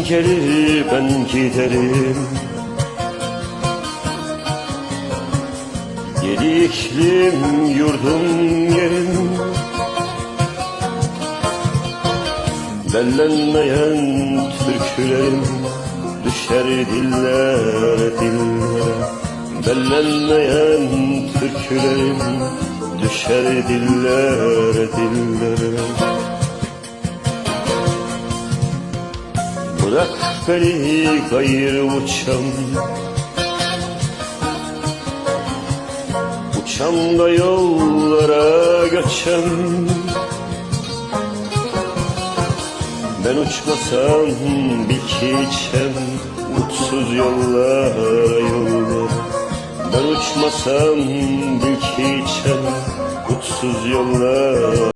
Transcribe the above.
gelir ben giderim. Yedi iklim yurdum yerim. Bellenmeyen türkülerim düşer dillere dillere. Bellenmeyen türkülerim düşer dillere dillere. Bırak beni gayrı uçam, uçam da yollara göçem. Ben uçmasam bil ki içem uçsuz yollara yollara. Ben uçmasam bil ki içem uçsuz yollara.